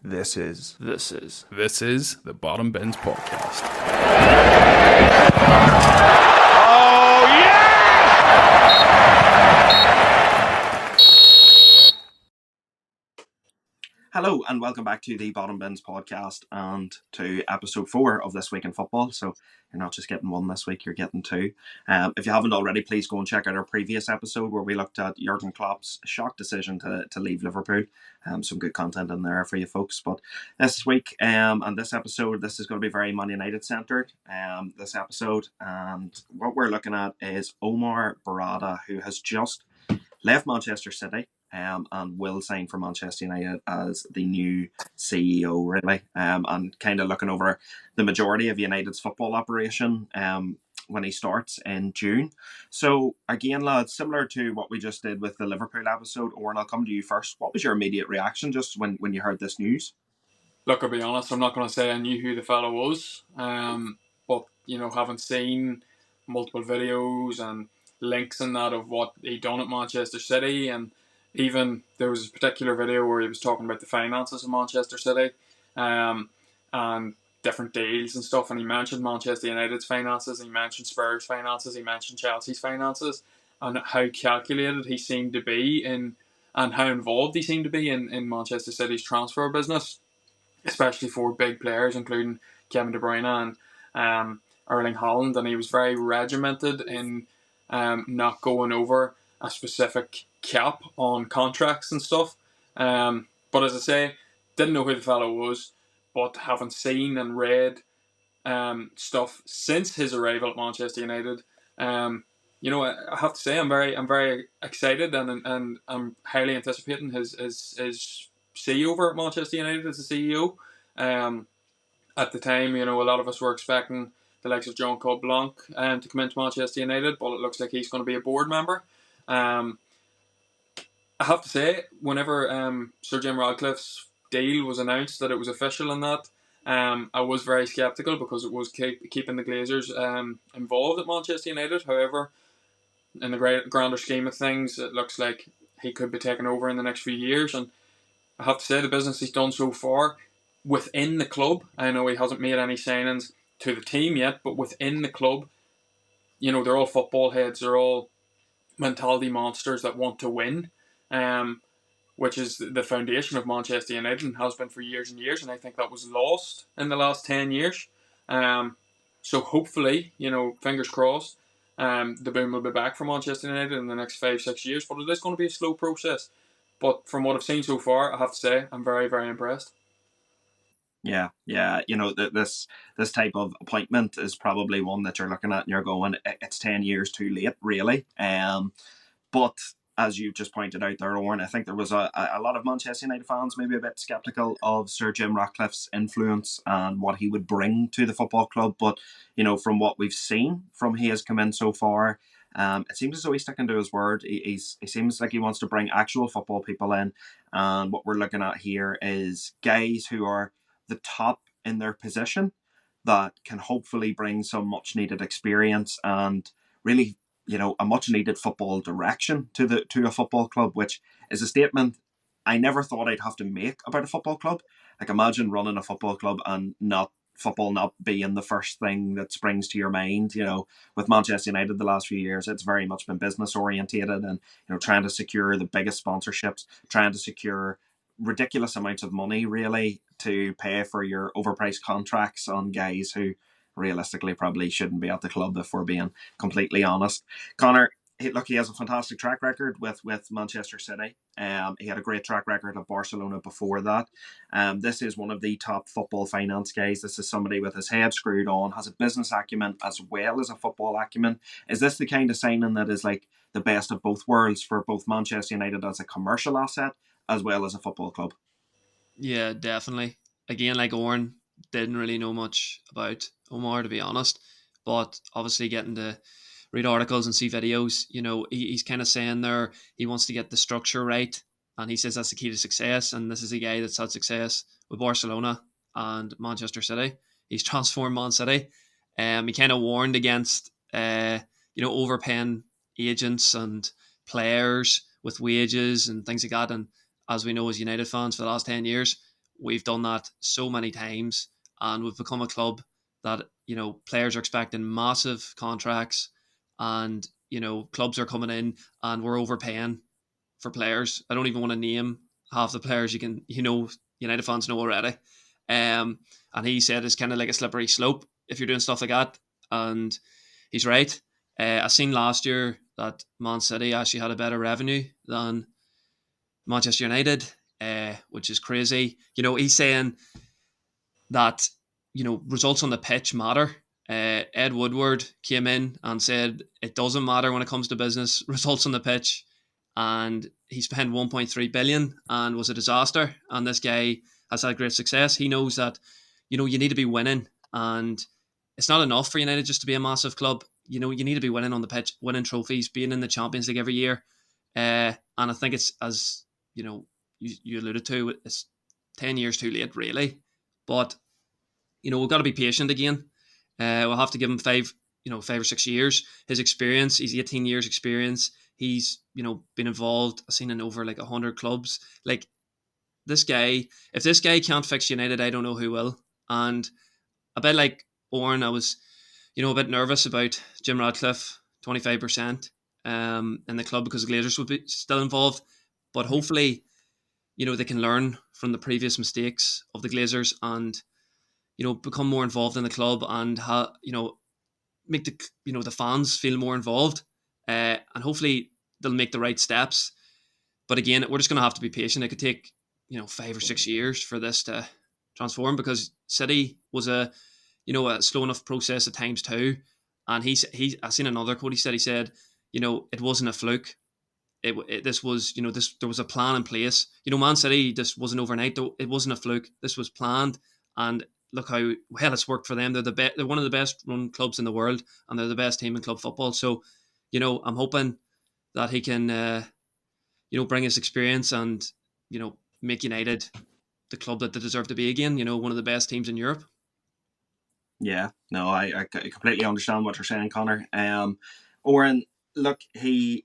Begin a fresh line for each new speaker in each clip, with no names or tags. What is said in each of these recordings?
This is the Bottom Bins Podcast.
Oh, yes!
Hello and welcome back to the Bottom Bins Podcast and to episode 4 of This Week in Football. So you're not just getting one this week, you're getting 2. If you haven't already, please go and check out our previous episode where we looked at Jurgen Klopp's shock decision to leave Liverpool. Some good content in there for you folks. But this week and this episode, this is going to be very Man United centred, this episode. And what we're looking at is Omar Berrada, who has just left Manchester City. And will sign for Manchester United as the new CEO, really, and kind of looking over the majority of United's football operation when he starts in June. So again, lads, similar to what we just did with the Liverpool episode, Oren, I'll come to you first. What was your immediate reaction just when you heard this news?
Look, I'll be honest, I'm not going to say I knew who the fellow was, but, having seen multiple videos and links and that of what he'd done at Manchester City, and even there was a particular video where he was talking about the finances of Manchester City and different deals and stuff, and he mentioned Manchester United's finances, he mentioned Spurs' finances, he mentioned Chelsea's finances, and how calculated he seemed to be and how involved he seemed to be in Manchester City's transfer business, especially for big players, including Kevin De Bruyne and Erling Haaland, and he was very regimented in not going over a specific cap on contracts and stuff. But as I say, didn't know who the fellow was, but having seen and read stuff since his arrival at Manchester United, I have to say I'm very excited and I'm highly anticipating his see over at Manchester United as the CEO. At the time, a lot of us were expecting the likes of Jean-Claude Blanc to come into Manchester United, but it looks like he's going to be a board member. I have to say, whenever Sir Jim Ratcliffe's deal was announced, that it was official and that, I was very sceptical because it was keeping the Glazers involved at Manchester United. However, in the grander scheme of things, it looks like he could be taken over in the next few years. And I have to say, the business he's done so far within the club, I know he hasn't made any signings to the team yet, but within the club, they're all football heads, they're all mentality monsters that want to win, which is the foundation of Manchester United and has been for years and years, and I think that was lost in the last 10 years. So hopefully, fingers crossed, the boom will be back for Manchester United in the next 5-6 years, but it is going to be a slow process. But from what I've seen so far, I have to say, I'm very, very impressed.
Yeah. This type of appointment is probably one that you're looking at and you're going, it's 10 years too late, really. But as you just pointed out there, Owen, I think there was a lot of Manchester United fans maybe a bit sceptical of Sir Jim Ratcliffe's influence and what he would bring to the football club. But, from what we've seen from he has come in so far, it seems as though he's sticking to his word. He seems like he wants to bring actual football people in. And what we're looking at here is guys who are the top in their position that can hopefully bring some much needed experience and really, a much needed football direction to a football club, which is a statement I never thought I'd have to make about a football club. Like, imagine running a football club and football not being the first thing that springs to your mind. With Manchester United the last few years, it's very much been business orientated and, trying to secure the biggest sponsorships, trying to secure ridiculous amounts of money, really, to pay for your overpriced contracts on guys who realistically probably shouldn't be at the club, if we're being completely honest. Connor, he has a fantastic track record with Manchester City. He had a great track record at Barcelona before that. This is one of the top football finance guys. This is somebody with his head screwed on, has a business acumen as well as a football acumen. Is this the kind of signing that is like the best of both worlds for both Manchester United as a commercial asset as well as a football club?
Yeah, definitely. Again, like Oren, didn't really know much about Omar, to be honest, but obviously getting to read articles and see videos, he's kind of saying there he wants to get the structure right, and he says that's the key to success, and this is a guy that's had success with Barcelona and Manchester City. He's transformed Man City. He kind of warned against overpaying agents and players with wages and things like that, and as we know as United fans for the last 10 years, we've done that so many times, and we've become a club that, players are expecting massive contracts, and, clubs are coming in and we're overpaying for players. I don't even want to name half the players United fans know already. And he said it's kind of like a slippery slope if you're doing stuff like that. And he's right. I seen last year that Man City actually had a better revenue than Manchester United, which is crazy. He's saying that, results on the pitch matter. Ed Woodward came in and said it doesn't matter when it comes to business, results on the pitch. And he spent 1.3 billion and was a disaster. And this guy has had great success. He knows that, you need to be winning, and it's not enough for United just to be a massive club. You need to be winning on the pitch, winning trophies, being in the Champions League every year. And I think it's, as you alluded to, it's 10 years too late, really. But we've got to be patient again. We'll have to give him 5 or 6 years. His experience, he's 18 years experience. He's, been involved, I've seen in over like 100 clubs. Like, this guy, if this guy can't fix United, I don't know who will. And a bit like Oren, I was, a bit nervous about Jim Radcliffe, 25% in the club, because the Glazers would be still involved. But hopefully, they can learn from the previous mistakes of the Glazers and, become more involved in the club and make the fans feel more involved, and hopefully they'll make the right steps. But again, we're just going to have to be patient. It could take 5 or 6 years for this to transform, because City was a slow enough process at times too. And I seen another quote. He said it wasn't a fluke. This was there was a plan in place. Man City, this wasn't overnight. It wasn't a fluke. This was planned, and look how well it's worked for them. They're one of the best run clubs in the world, and they're the best team in club football. So, I'm hoping that he can, bring his experience and, make United the club that they deserve to be again. One of the best teams in Europe.
Yeah, no, I completely understand what you're saying, Connor. Oren, look, his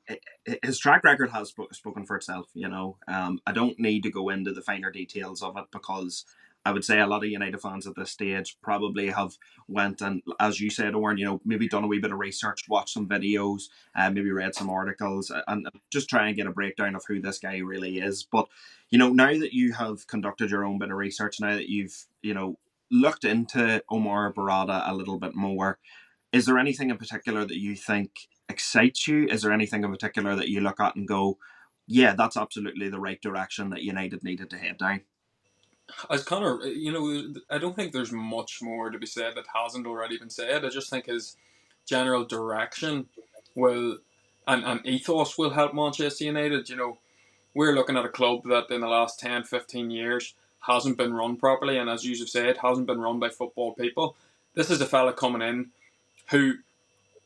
track record has spoken for itself. I don't need to go into the finer details of it, because I would say a lot of United fans at this stage probably have went and, as you said, Oren, maybe done a wee bit of research, watched some videos, maybe read some articles, and just try and get a breakdown of who this guy really is. But now that you have conducted your own bit of research, now that you've looked into Omar Berrada a little bit more, is there anything in particular that you think excites you? Is there anything in particular that you look at and go, yeah, that's absolutely the right direction that United needed to head down?
As Connor, I don't think there's much more to be said that hasn't already been said. I just think his general direction will and ethos will help Manchester United. We're looking at a club that in the last 10, 15 years hasn't been run properly, and as you have said, hasn't been run by football people. This is a fella coming in who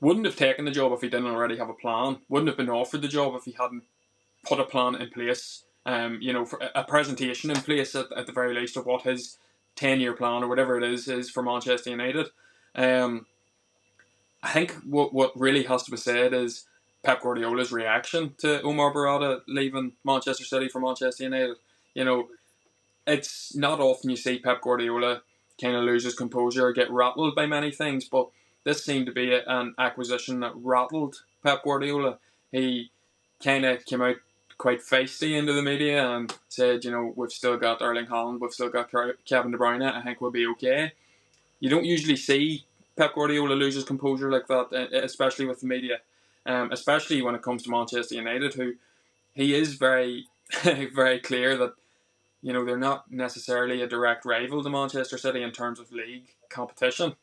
wouldn't have taken the job if he didn't already have a plan, wouldn't have been offered the job if he hadn't put a plan in place, for a presentation in place at the very least of what his 10-year plan or whatever it is for Manchester United. I think what really has to be said is Pep Guardiola's reaction to Omar Berrada leaving Manchester City for Manchester United. It's not often you see Pep Guardiola kind of lose his composure or get rattled by many things, but this seemed to be an acquisition that rattled Pep Guardiola. He kind of came out quite feisty into the media and said, we've still got Erling Haaland, we've still got Kevin De Bruyne, I think we'll be okay. You don't usually see Pep Guardiola lose his composure like that, especially with the media, especially when it comes to Manchester United, who he is very, very clear that they're not necessarily a direct rival to Manchester City in terms of league competition.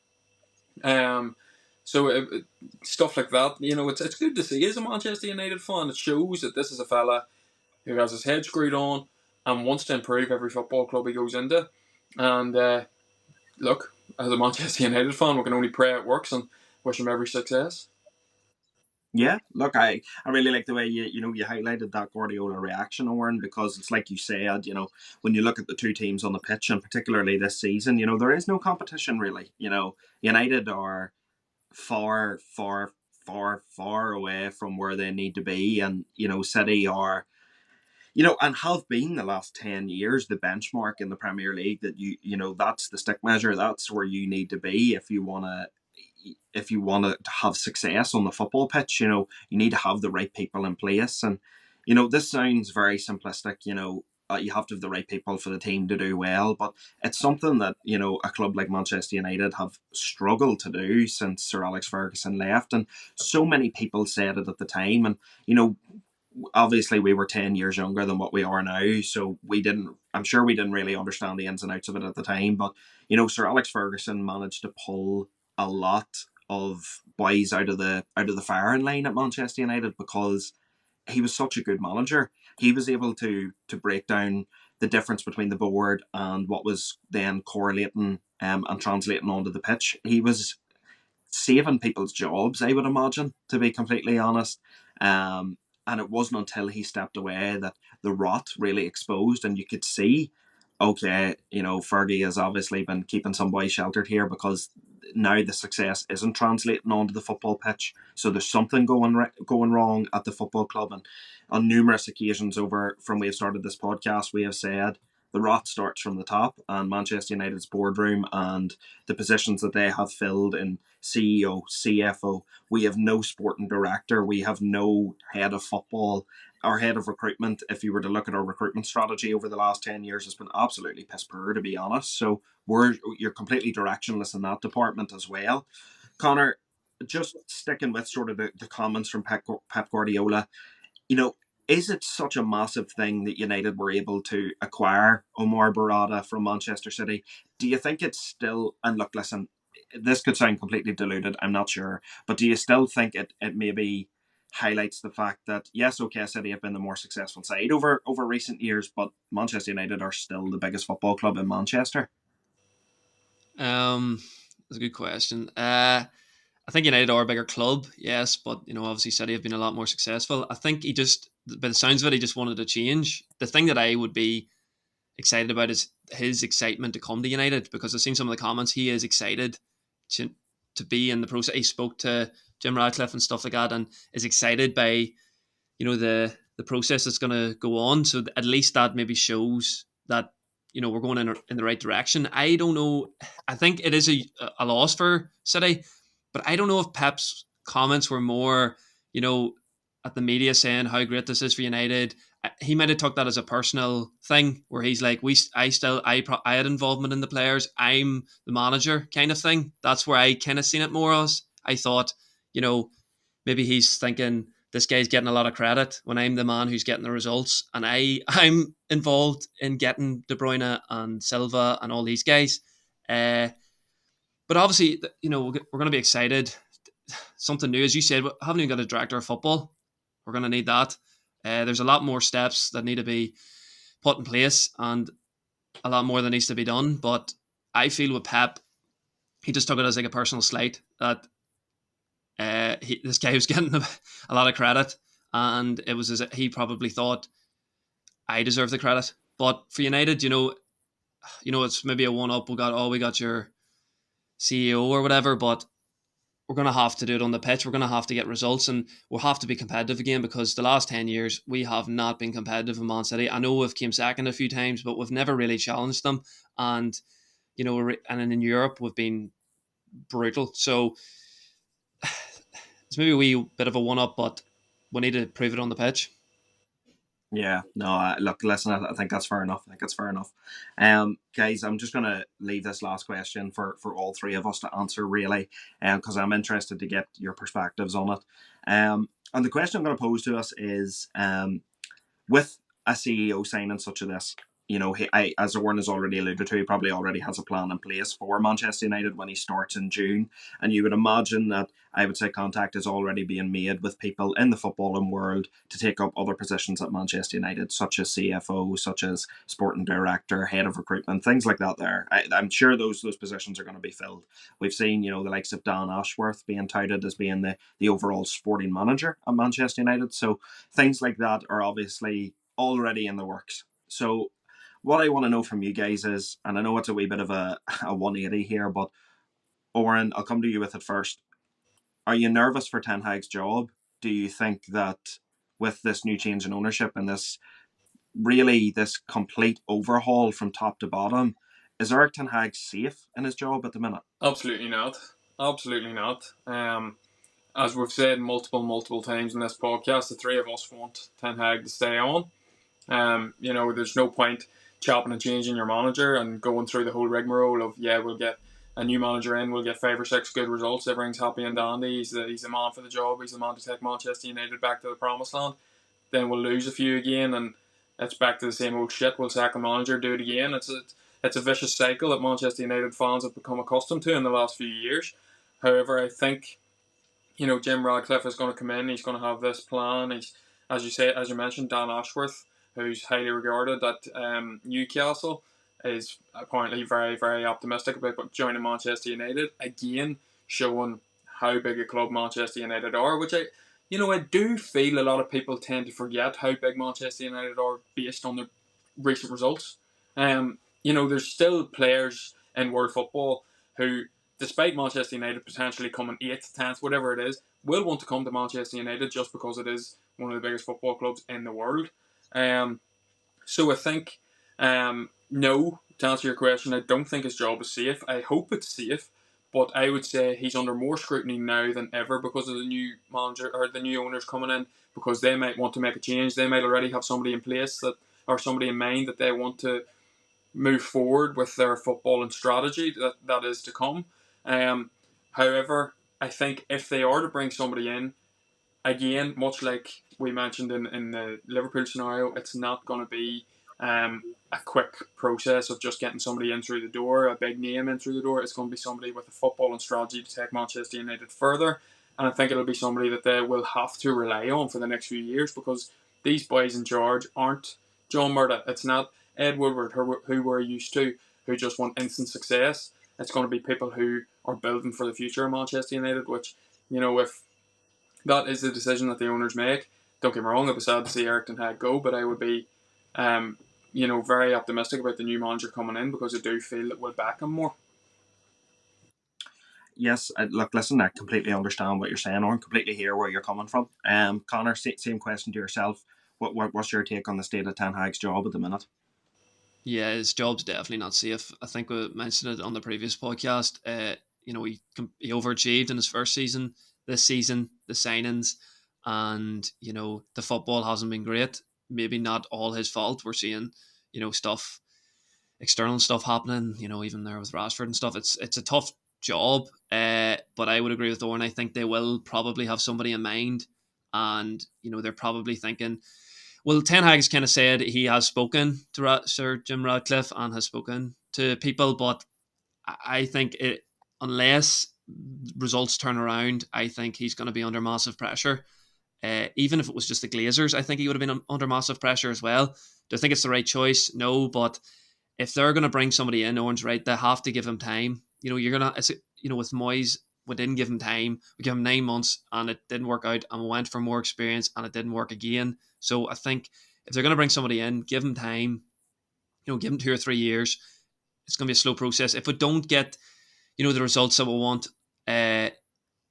So stuff like that, it's good to see as a Manchester United fan. It shows that this is a fella who has his head screwed on and wants to improve every football club he goes into. And look, as a Manchester United fan, we can only pray it works and wish him every success.
Yeah, look, I really like the way you highlighted that Guardiola reaction, Oren, because it's like you said, when you look at the two teams on the pitch, and particularly this season, there is no competition really. United are far, far, far, far away from where they need to be, and City are, and have been the last 10 years the benchmark in the Premier League, that that's the stick measure. That's where you need to be if you want to have success on the football pitch. You need to have the right people in place. And this sounds very simplistic. You have to have the right people for the team to do well, but it's something that a club like Manchester United have struggled to do since Sir Alex Ferguson left. And so many people said it at the time. And obviously we were 10 years younger than what we are now, so I'm sure we didn't really understand the ins and outs of it at the time. But Sir Alex Ferguson managed to pull a lot of boys out of the firing line at Manchester United, because he was such a good manager. He was able to break down the difference between the board and what was then correlating and translating onto the pitch. He was saving people's jobs, I would imagine, to be completely honest. And it wasn't until he stepped away that the rot really exposed, and you could see, okay, Fergie has obviously been keeping some boys sheltered here, because now the success isn't translating onto the football pitch. So there's something going wrong at the football club. And on numerous occasions over from we have started this podcast, we have said the rot starts from the top, and Manchester United's boardroom and the positions that they have filled in CEO, CFO. We have no sporting director. We have no head of football. Our head of recruitment, if you were to look at our recruitment strategy over the last 10 years, has been absolutely piss poor, to be honest. So you're completely directionless in that department as well. Connor, just sticking with sort of the comments from Pep Guardiola, is it such a massive thing that United were able to acquire Omar Berrada from Manchester City? Do you think it's still, and look, listen, this could sound completely diluted, I'm not sure, but do you still think it maybe highlights the fact that, yes, okay, City have been the more successful side over recent years, but Manchester United are still the biggest football club in Manchester?
That's a good question. I think United are a bigger club, yes, but obviously City have been a lot more successful. I think he just, by the sounds of it, he just wanted to change. The thing that I would be excited about is his excitement to come to United, because I've seen some of the comments. He is excited to be in the process. He spoke to Jim Radcliffe and stuff like that, and is excited by the process that's going to go on. So at least that maybe shows that we're going in the right direction. I don't know. I think it is a loss for City, but I don't know if Pep's comments were more at the media saying how great this is for United. He might have took that as a personal thing, where he's like, I had involvement in the players. I'm the manager, kind of thing. That's where I kind of seen it more as. I thought, maybe he's thinking, this guy's getting a lot of credit when I'm the man who's getting the results, and I'm involved in getting De Bruyne and Silva and all these guys. But obviously, we're going to be excited. Something new, as you said. We haven't even got a director of football. We're going to need that. There's a lot more steps that need to be put in place, and a lot more that needs to be done. But I feel with Pep, he just took it as like a personal slight that this guy was getting a lot of credit, and it was as he probably thought, I deserve the credit. But for United, it's maybe a one-up. We got your CEO or whatever, but we're going to have to do it on the pitch. We're going to have to get results, and we'll have to be competitive again, because the last 10 years we have not been competitive in Man City. I know we've came second a few times, but we've never really challenged them. And and in Europe we've been brutal. So it's maybe a wee bit of a one-up, but we need to prove it on the pitch.
Yeah, no, look, listen, I think that's fair enough. I think it's fair enough. Guys, I'm just going to leave this last question for all three of us to answer, really, because I'm interested to get your perspectives on it. And the question I'm going to pose to us is, with a CEO signing such as this, as Owen has already alluded to, he probably already has a plan in place for Manchester United when he starts in June. And you would imagine that, I would say, contact is already being made with people in the footballing world to take up other positions at Manchester United, such as CFO, such as sporting director, head of recruitment, things like that there. I'm sure those positions are going to be filled. We've seen, the likes of Dan Ashworth being touted as being the overall sporting manager at Manchester United. So things like that are obviously already in the works. So what I want to know from you guys is, and I know it's a wee bit of a 180 here, but Oren, I'll come to you with it first. Are you nervous for Ten Hag's job? Do you think that with this new change in ownership and this really this complete overhaul from top to bottom. Is Erik ten Hag safe in his job at the minute?
Absolutely not. Absolutely not. As we've said multiple times in this podcast, the three of us want Ten Hag to stay on. There's no point chopping and changing your manager and going through the whole rigmarole of, we'll get a new manager in, we'll get 5 or 6 good results, everything's happy and dandy, he's the man for the job, he's the man to take Manchester United back to the promised land. Then we'll lose a few again and it's back to the same old shit. We'll sack a manager, do it again. It's a vicious cycle that Manchester United fans have become accustomed to in the last few years. However, I think Jim Radcliffe is going to come in. He's going to have this plan. He's, as you mentioned, Dan Ashworth, who's highly regarded at Newcastle, is apparently very, very optimistic about joining Manchester United. Again, showing how big a club Manchester United are, which I do feel a lot of people tend to forget how big Manchester United are based on their recent results. There's still players in world football who, despite Manchester United potentially coming 8th, 10th, whatever it is, will want to come to Manchester United just because it is one of the biggest football clubs in the world. So I think, no, to answer your question, I don't think his job is safe. I hope it's safe, but I would say he's under more scrutiny now than ever because of the new manager or the new owners coming in, because they might want to make a change. They might already have somebody in place or somebody in mind that they want to move forward with their football and strategy that is to come. However, I think if they are to bring somebody in, again, much like we mentioned in the Liverpool scenario, it's not going to be a quick process of just getting somebody in through the door, a big name in through the door. It's going to be somebody with a football and strategy to take Manchester United further. And I think it'll be somebody that they will have to rely on for the next few years, because these boys in charge aren't John Murda. It's not Ed Woodward, who we're used to, who just want instant success. It's going to be people who are building for the future of Manchester United, which, if that is the decision that the owners make, don't get me wrong, I'd be sad to see Erik ten Hag go, but I would be, very optimistic about the new manager coming in, because I do feel that we'll back him more.
Yes, look, listen, I completely understand what you're saying, or completely hear where you're coming from. Connor, same question to yourself. What's your take on the state of Ten Hag's job at the minute?
Yeah, his job's definitely not safe. I think we mentioned it on the previous podcast. He overachieved in his first season. This season, the signings and the football hasn't been great. Maybe not all his fault. We're seeing stuff, external stuff happening. Even there with Rashford and stuff. It's a tough job. But I would agree with Owen. I think they will probably have somebody in mind, and they're probably thinking. Well, Ten Hag's kind of said he has spoken to Sir Jim Radcliffe and has spoken to people, but I think unless results turn around, I think he's going to be under massive pressure. Even if it was just the Glazers, I think he would have been under massive pressure as well. Do I think it's the right choice? No, but if they're going to bring somebody in, Owen's right, they have to give him time. You're going to, with Moyes, we didn't give him time. We gave him 9 months and it didn't work out, and we went for more experience and it didn't work again. So I think if they're going to bring somebody in, give him time. Give him 2 or 3 years. It's going to be a slow process. If we don't get, the results that we want,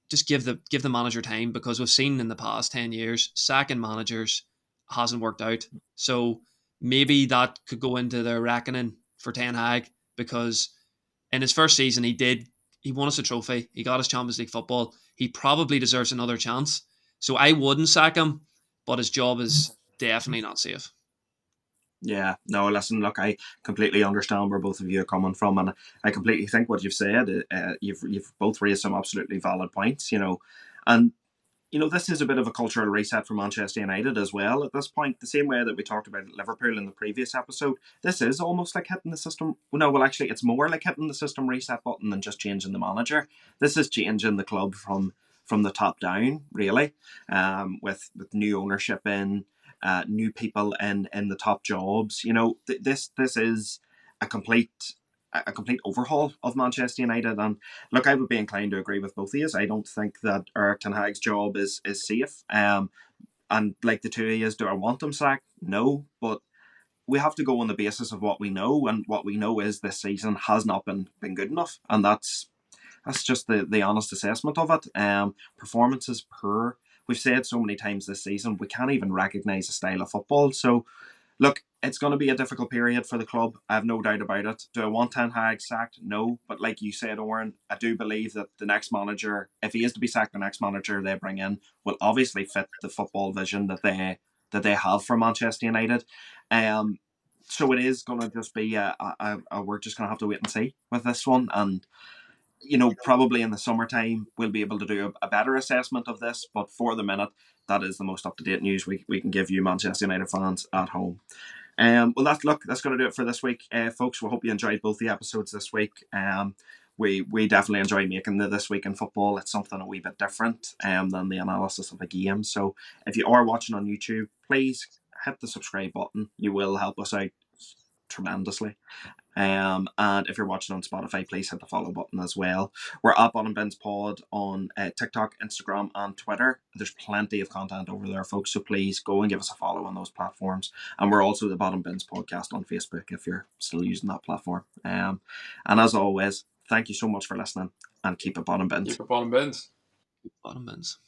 just give the manager time, because we've seen in the past 10 years, sacking managers hasn't worked out. So maybe that could go into their reckoning for Ten Hag, because in his first season he won us a trophy. He got his Champions League football. He probably deserves another chance. So I wouldn't sack him, but his job is definitely not safe.
Yeah, no, listen, look, I completely understand where both of you are coming from, and I completely think what you've said, you've both raised some absolutely valid points, and this is a bit of a cultural reset for Manchester United as well at this point. The same way that we talked about Liverpool in the previous episode, this is almost like hitting the system. No, well, actually, it's more like hitting the system reset button than just changing the manager. This is changing the club from the top down, really, with new ownership in, new people in the top jobs. This is a complete overhaul of Manchester United, and look, I would be inclined to agree with both of you. I don't think that Erik ten Hag's job is safe. And like the two of you, do I want him sacked? No, but we have to go on the basis of what we know, and what we know is this season has not been good enough, and that's just the honest assessment of it. Performance is poor. We've said so many times this season we can't even recognise a style of football. So look, it's going to be a difficult period for the club. I have no doubt about it. Do I want Ten Hag sacked? No. But like you said, Oren, I do believe that the next manager, if he is to be sacked, the next manager they bring in will obviously fit the football vision that they have for Manchester United. So it is going to just be we're just going to have to wait and see with this one. And probably in the summertime we'll be able to do a better assessment of this. But for the minute, that is the most up-to-date news we can give you Manchester United fans at home. Well, that's going to do it for this week, folks. We hope you enjoyed both the episodes this week. We definitely enjoy making This Week in Football. It's something a wee bit different than the analysis of a game. So if you are watching on YouTube, please hit the subscribe button. You will help us out tremendously. And if you're watching on Spotify, please hit the follow button as well. We're at Bottom Bins Pod on TikTok, Instagram, and Twitter. There's plenty of content over there, folks. So please go and give us a follow on those platforms. And we're also the Bottom Bins Podcast on Facebook if you're still using that platform. And as always, thank you so much for listening, and keep it bottom bins.
Keep it bottom bins.
Bottom bins.